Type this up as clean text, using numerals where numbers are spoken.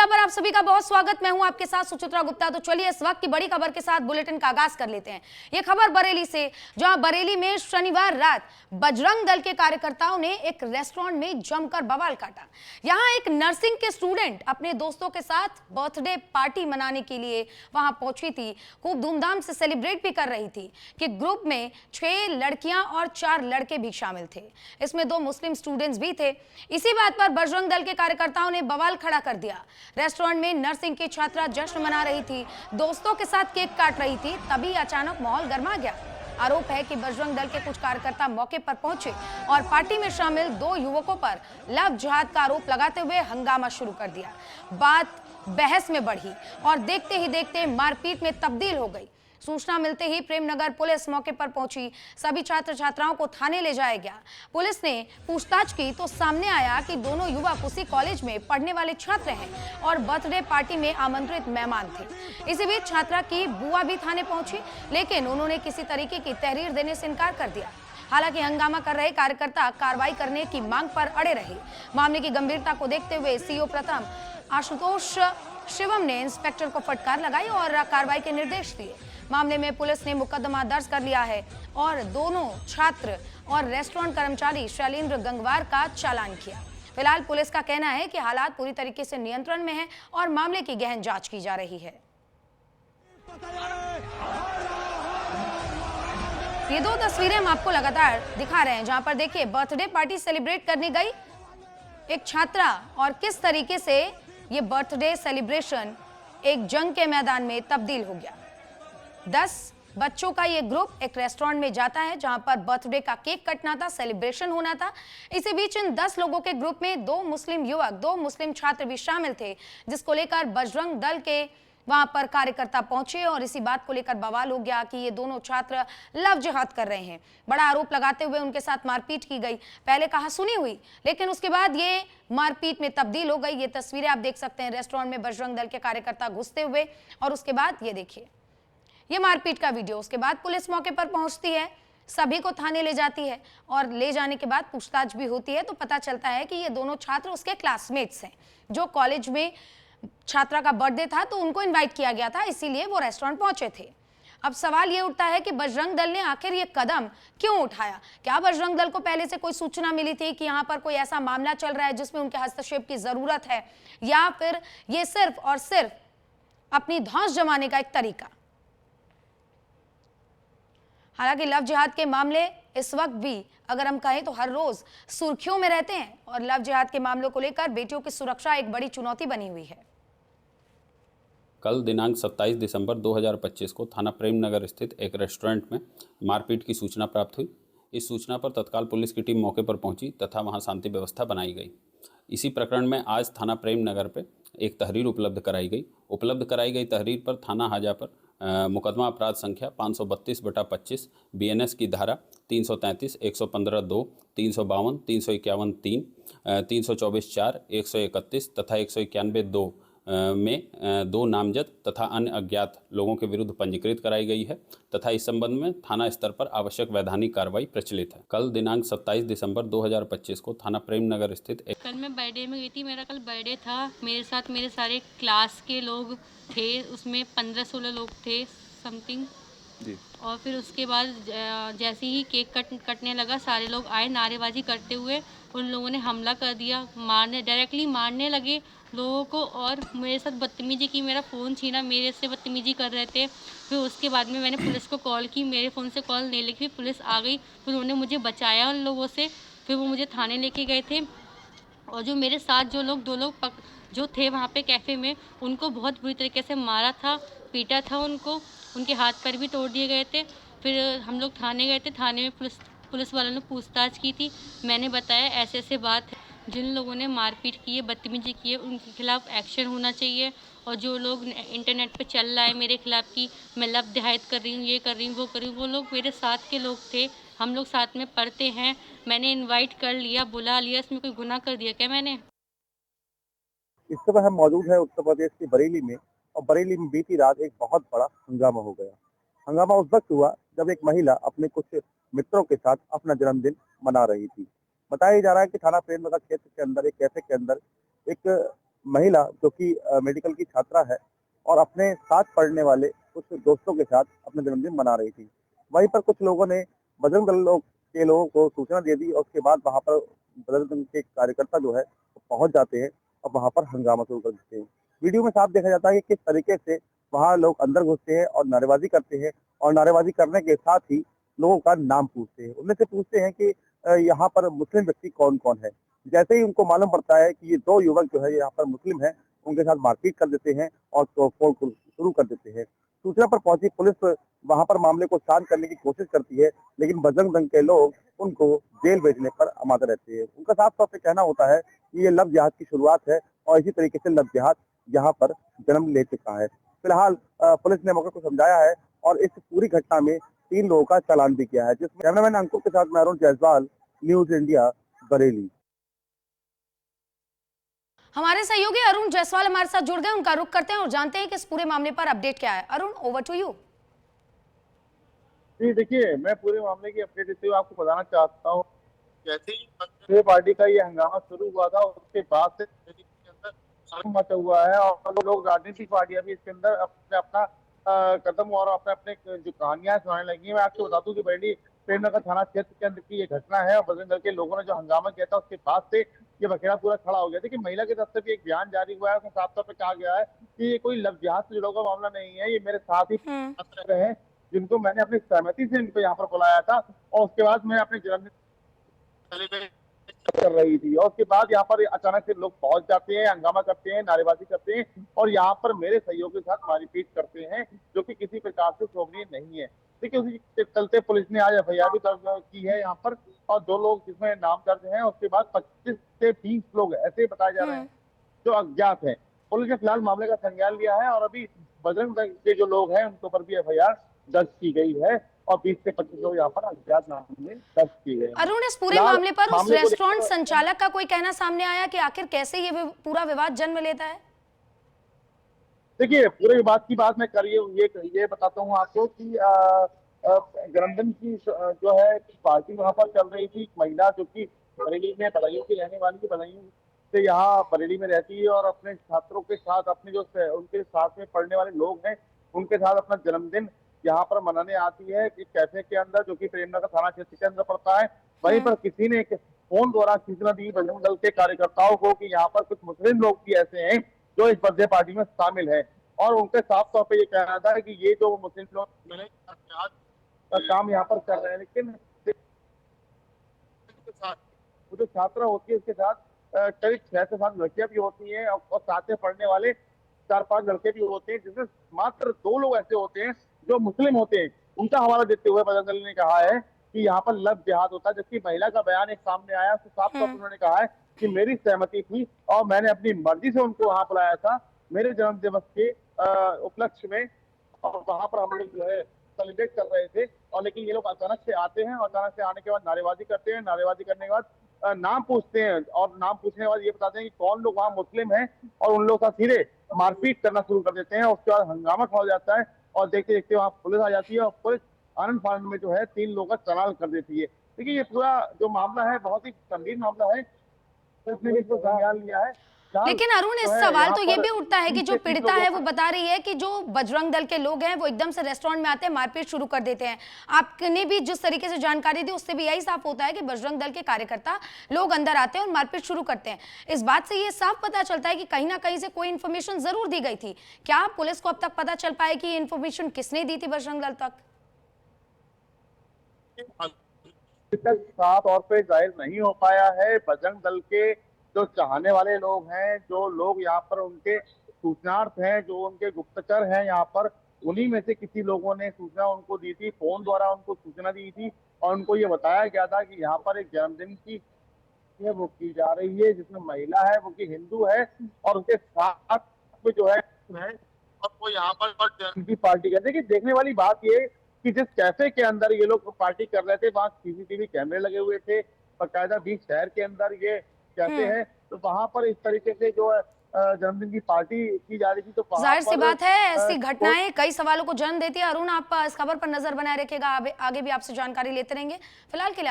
Media पर आप सभी का बहुत स्वागत। मैं हूं आपके साथ सुचित्रा गुप्ता। तो चलिए इस वक्त की बड़ी खबर के साथ बुलेटिन का आगाज कर लेते हैं। ये खबर बरेली से, जहां बरेली में शनिवार रात बजरंग दल के कार्यकर्ताओं ने एक रेस्टोरेंट में जमकर बवाल काटा। यहां एक नर्सिंग के स्टूडेंट अपने दोस्तों के साथ बर्थडे पार्टी मनाने के लिए वहां पहुंची थी। खूब धूमधाम से सेलिब्रेट भी कर रही थी कि ग्रुप में 6 लड़कियां और 4 लड़के भी शामिल थे। इसमें 2 मुस्लिम स्टूडेंट्स भी थे। इसी बात पर बजरंग दल के कार्यकर्ताओं ने बवाल खड़ा कर दिया। रेस्टोरेंट में नर्सिंग की छात्रा जश्न मना रही थी, दोस्तों के साथ केक काट रही थी, तभी अचानक माहौल गर्मा गया। आरोप है कि बजरंग दल के कुछ कार्यकर्ता मौके पर पहुंचे और पार्टी में शामिल 2 युवकों पर लव जिहाद का आरोप लगाते हुए हंगामा शुरू कर दिया। बात बहस में बढ़ी और देखते ही देखते मारपीट में तब्दील हो गई। सूचना मिलते ही प्रेमनगर पुलिस मौके पर पहुंची। सभी छात्र छात्राओं को थाने ले जाया गया। पुलिस ने पूछताछ की तो सामने आया कि दोनों युवक उसी कॉलेज में पढ़ने वाले छात्र हैं और बर्थडे पार्टी में आमंत्रित मेहमान थे। इसी बीच छात्रा की बुआ भी थाने पहुंची, लेकिन उन्होंने किसी तरीके की तहरीर देने से इनकार कर दिया। हालांकि हंगामा कर रहे कार्यकर्ता कार्रवाई करने की मांग पर अड़े रहे। मामले की गंभीरता को देखते हुए सीओ प्रथम आशुतोष शिवम ने इंस्पेक्टर को फटकार लगाई और कार्रवाई के निर्देश दिए। मामले में पुलिस ने मुकदमा दर्ज कर लिया है और दोनों छात्र और रेस्टोरेंट कर्मचारी शैलेंद्र गंगवार का चालान किया। फिलहाल पुलिस का कहना है कि हालात पूरी तरीके से नियंत्रण में है और मामले की गहन जांच की जा रही है। ये 2 तस्वीरें हम आपको लगातार दिखा रहे हैं, जहां पर देखिए बर्थडे पार्टी सेलिब्रेट करने गई एक छात्रा और किस तरीके से ये बर्थडे सेलिब्रेशन एक जंग के मैदान में तब्दील हो गया। 10 बच्चों का ये ग्रुप एक रेस्टोरेंट में जाता है जहां पर बर्थडे का केक कटना था, सेलिब्रेशन होना था। इसी बीच इन 10 लोगों के ग्रुप में 2 मुस्लिम युवक, 2 मुस्लिम छात्र भी शामिल थे, जिसको लेकर बजरंग दल के वहां पर कार्यकर्ता पहुंचे और इसी बात को लेकर बवाल हो गया कि ये दोनों छात्र लव जिहाद कर रहे हैं। बड़ा आरोप लगाते हुए उनके साथ मारपीट की गई। पहले कहा सुनी हुई, लेकिन उसके बाद ये मारपीट में तब्दील हो गई। ये तस्वीरें आप देख सकते हैं रेस्टोरेंट में बजरंग दल के कार्यकर्ता घुसते हुए, और उसके बाद ये देखिए ये मारपीट का वीडियो। उसके बाद पुलिस मौके पर पहुंचती है, सभी को थाने ले जाती है और ले जाने के बाद पूछताछ भी होती है तो पता चलता है कि ये दोनों छात्र उसके क्लासमेट्स हैं, जो कॉलेज में छात्रा का बर्थडे था तो उनको इनवाइट किया गया था, इसीलिए वो रेस्टोरेंट पहुंचे थे। अब सवाल ये उठता है कि बजरंग दल ने आखिर ये कदम क्यों उठाया? क्या बजरंग दल को पहले से कोई सूचना मिली थी कि यहाँ पर कोई ऐसा मामला चल रहा है जिसमें उनके हस्तक्षेप की जरूरत है, या फिर ये सिर्फ और सिर्फ अपनी धौंस जमाने का एक तरीका? हालांकि लव जिहाद के मामले इस वक्त भी अगर हम कहें तो हर रोज सुर्खियों में रहते हैं और लव जिहाद के मामलों को लेकर बेटियों की सुरक्षा एक बड़ी चुनौती बनी हुई है। कल दिनांक 27 दिसंबर 2025 को थाना प्रेमनगर स्थित एक रेस्टोरेंट में मारपीट की सूचना प्राप्त हुई। इस सूचना पर तत्काल पुलिस की टीम मौके पर पहुंची तथा वहां शांति व्यवस्था बनाई गई। इसी प्रकरण में आज थाना प्रेमनगर पे एक तहरीर उपलब्ध कराई गई तहरीर पर थाना हाजा पर मुकदमा अपराध संख्या 532/25 BNS की धारा 333, 115(2), 352, 351(3), 324(4), 131 तथा 191(2) में 2 नामजद तथा अन्य अज्ञात लोगों के विरुद्ध पंजीकृत कराई गई है तथा इस संबंध में थाना स्तर पर आवश्यक वैधानिक कार्रवाई प्रचलित है। कल दिनांक 27 दिसंबर 2025 को थाना प्रेमनगर स्थित कल मैं बर्थडे में गई थी। मेरा कल बर्थडे था। मेरे साथ मेरे सारे क्लास के लोग थे, उसमें 15-16 लोग थे समथिंग जी। और फिर उसके बाद जैसे ही केक कटने लगा, सारे लोग आए, नारेबाजी करते हुए उन लोगों ने हमला कर दिया, डायरेक्टली मारने लगे लोगों को और मेरे साथ बदतमीजी की। मेरा फ़ोन छीना, मेरे से बदतमीजी कर रहे थे। फिर उसके बाद में मैंने पुलिस को कॉल की, मेरे फ़ोन से कॉल नहीं लगी, पुलिस आ गई, फिर उन्होंने मुझे बचाया उन लोगों से। फिर वो मुझे थाने लेके गए थे और जो मेरे साथ जो लोग 2 लोग जो थे वहाँ पे कैफ़े में, उनको बहुत बुरी तरीके से मारा था, पीटा था उनको, उनके हाथ पैर भी तोड़ दिए गए थे। फिर हम लोग थाने गए थे। थाने में पुलिस वालों ने पूछताछ की थी। मैंने बताया ऐसे ऐसे बात है, जिन लोगों ने मारपीट की है, बदतमीजी की है, उनके खिलाफ एक्शन होना चाहिए। और जो लोग इंटरनेट पे चल रहा है मेरे खिलाफ कि मैं लव जिहाद कर रही हूँ, ये कर रही हूँ, वो कर रही हूँ, वो लोग मेरे साथ के लोग थे, हम लोग साथ में पढ़ते हैं। मैंने इनवाइट कर लिया, बुला लिया, इसमें कोई गुनाह कर दिया क्या मैंने? इस समय हम मौजूद हैं उत्तर प्रदेश के बरेली में, और बरेली में बीती रात एक बहुत बड़ा हंगामा हो गया। हंगामा उस वक्त हुआ जब एक महिला अपने कुछ मित्रों के साथ अपना जन्मदिन मना रही थी। बताया जा रहा है कि थाना प्रेमनगर क्षेत्र के अंदर एक कैफे के अंदर एक महिला जो कि मेडिकल की छात्रा है और अपने साथ पढ़ने वाले कुछ दोस्तों के साथ अपना जन्मदिन मना रही थी। वहीं पर कुछ लोगों ने बजरंग दल के लोगों को सूचना दे दी और उसके बाद वहां पर बजरंग दल के कार्यकर्ता जो है वो पहुंच जाते हैं और वहां पर हंगामा शुरू कर देते हैं। वीडियो में साफ देखा जाता है कि किस तरीके से वहां लोग अंदर घुसते हैं और नारेबाजी करते हैं और नारेबाजी करने के साथ ही लोगों का नाम पूछते हैं। उनमें से पूछते हैं कि यहाँ पर मुस्लिम व्यक्ति कौन कौन है। जैसे ही उनको मालूम पड़ता है कि ये दो युवक जो है यहाँ पर मुस्लिम है, उनके साथ मारपीट कर देते हैं और तोड़फोड़ शुरू कर देते हैं। सूचना पर पहुंची पुलिस वहां पर मामले को शांत करने की कोशिश करती है, लेकिन बजरंग दल के लोग उनको जेल भेजने पर आमादा रहते हैं। उनका साफ तौर पे कहना होता है कि ये लव जिहाद की शुरुआत है और इसी तरीके से लव जिहाद यहाँ पर जन्म ले चुका है। फिलहाल पुलिस ने मौके को समझाया है और इस पूरी घटना में 3 लोगों का चालान भी किया है। जिसमें कैमरामैन अंकुर के साथ मैं अरुण जायसवाल, न्यूज इंडिया, बरेली। हमारे सहयोगी अरुण जायसवाल हमारे साथ जुड़ गए, उनका रुख करते हैं और जानते हैं कि इस पूरे मामले पर अपडेट क्या है। Arun, over to you. जी देखिए, मैं पूरे मामले की अपडेट देते हुए आपको बताना चाहता हूँ। जैसे ही पार्टी का ये हंगामा शुरू हुआ था, उसके बाद से के अंदर शोर मचा हुआ है और लोग राजनीतिक पार्टियां भी इसके अंदर अपना कदम और अपने जो कहानियां सुनाने लगी है। मैं आपको बता दूं कि बरेली प्रेमनगर थाना क्षेत्र के अंदर की ये घटना है और बजरंग दल के लोगों ने जो हंगामा किया था उसके बाद से ये बखेड़ा पूरा खड़ा हो गया। देखिए, महिला की तरफ से भी एक बयान जारी हुआ है, उसमें साफ तौर पर कहा गया है कि ये कोई लव जिहाद से जुड़ा हुआ मामला नहीं है, ये मेरे साथ ही है जिनको मैंने अपनी सहमति से इनको यहाँ पर बुलाया था और उसके बाद मैं अपने जन्मदिन कर रही थी और उसके बाद यहाँ पर अचानक से लोग पहुंच जाते हैं, हंगामा करते हैं, नारेबाजी करते हैं और यहाँ पर मेरे सहयोग के साथ मारपीट करते हैं, जो कि किसी प्रकार से शोभनीय नहीं है। देखिए, उसी के चलते पुलिस ने आज एफआईआर भी दर्ज की है यहाँ पर और 2 लोग जिसमें नाम दर्ज है। उसके बाद 25 से 30 लोग ऐसे बताए जा रहे हैं जो अज्ञात है। पुलिस ने फिलहाल मामले का संज्ञान लिया है और अभी बजरंग दल के जो लोग हैं उनके ऊपर भी एफआईआर दर्ज की गई है और 20 से 25 लोग यहाँ पर अज्ञात मामले दर्ज किए गए। अरुण, इस पूरे मामले पर उस रेस्टोरेंट संचालक का कोई कहना सामने आया कि आखिर कैसे ये पूरा विवाद जन्म लेता है? देखिए, पूरे विवाद की बात मैं ये बताता हूँ आपको कि जन्मदिन की जो है पार्टी वहाँ पर चल रही थी। महिला जो कि बरेली में बदायूं की रहने वाली, बदायूं से यहाँ बरेली में रहती है और अपने छात्रों के साथ अपने जो उनके साथ में पढ़ने वाले लोग हैं उनके साथ अपना जन्मदिन यहाँ पर मनाने आती है एक कैफे के अंदर, जो कि प्रेमनगर थाना क्षेत्र के अंदर पड़ता है। वहीं पर किसी ने एक फोन द्वारा सूचना दी बजरंग दल के कार्यकर्ताओं को कि यहाँ पर कुछ मुस्लिम लोग भी ऐसे हैं जो इस बर्थडे पार्टी में शामिल है और उनके साफ तौर पर ये कहना था कि ये जो मुस्लिम लोग का काम यहाँ पर कर रहे हैं, लेकिन वो जो छात्रा होती है उसके साथ करीब 6 से 7 लड़कियां भी होती हैं और साथ में पढ़ने वाले 4-5 लड़के भी होते हैं, जिसमें मात्र 2 लोग ऐसे होते हैं जो मुस्लिम होते हैं। उनका हवाला देते हुए बजरंग दल ने कहा है कि यहाँ पर लव जिहाद होता है। जबकि महिला का बयान एक सामने आया, उसको साफ तौर पर उन्होंने कहा है कि मेरी सहमति थी और मैंने अपनी मर्जी से उनको वहां बुलाया था मेरे जन्म दिवस के उपलक्ष्य में और वहां पर हम लोग जो है सेलिब्रेट कर रहे थे। और लेकिन ये लोग अचानक से आते हैं और अचानक से आने के बाद नारेबाजी करते हैं। नारेबाजी करने के बाद नाम पूछते हैं और नाम पूछने के बाद ये बताते हैं कि कौन लोग वहाँ मुस्लिम हैं और उन लोगों का सीधे मारपीट करना शुरू कर देते हैं। उसके बाद हंगामा खड़ा हो जाता है और देखते देखते वहाँ पुलिस आ जाती है और पुलिस आनंद फानंद में जो है 3 लोगों का चालान कर देती है। देखिए, ये पूरा जो मामला है बहुत ही गंभीर मामला है, पुलिस ने इसको संज्ञान लिया है। लेकिन अरुण, इस सवाल तो ये भी उठता है कि जो पीड़िता है वो बता रही है कि जो बजरंग दल के लोग हैं वो एकदम से रेस्टोरेंट में आते हैं, मारपीट शुरू कर देते हैं। आपने भी जिस तरीके से जानकारी दी उससे भी यही साफ होता है कि बजरंग दल के कार्यकर्ता लोग अंदर आते हैं और मारपीट शुरू करते हैं। इस बात से ये साफ पता चलता है कि कहीं ना कहीं से कोई इन्फॉर्मेशन जरूर दी गई थी। क्या पुलिस को अब तक पता चल पाए कि ये इन्फॉर्मेशन किसने दी थी बजरंग दल तक? साफ तौर पे जाहिर नहीं हो पाया है। बजरंग दल के जो चाहने वाले लोग हैं, जो लोग यहाँ पर उनके सूचनार्थ हैं, जो उनके गुप्तचर हैं यहाँ पर, उन्हीं में से किसी लोगों ने सूचना उनको दी थी, फोन द्वारा उनको सूचना दी थी और उनको ये बताया गया था कि यहाँ पर एक जन्मदिन की वो की जा रही है जिसमें महिला है वो की हिंदू है और उसके साथ में जो है और वो यहाँ पर पार्टी करते हैं। कि देखने वाली बात ये कि जिस कैफे के अंदर ये लोग पार्टी कर रहे थे वहाँ सीसीटीवी कैमरे लगे हुए थे, बाकायदा बीच शहर के अंदर ये कैफे है, तो वहां पर इस तरीके से जो है जन्मदिन की पार्टी की जा रही थी। तो जाहिर सी बात है ऐसी घटनाएं कई सवालों को जन्म देती है। अरुण, आप इस खबर पर नजर बनाए रखिएगा, आगे भी आपसे जानकारी लेते रहेंगे। फिलहाल के लिए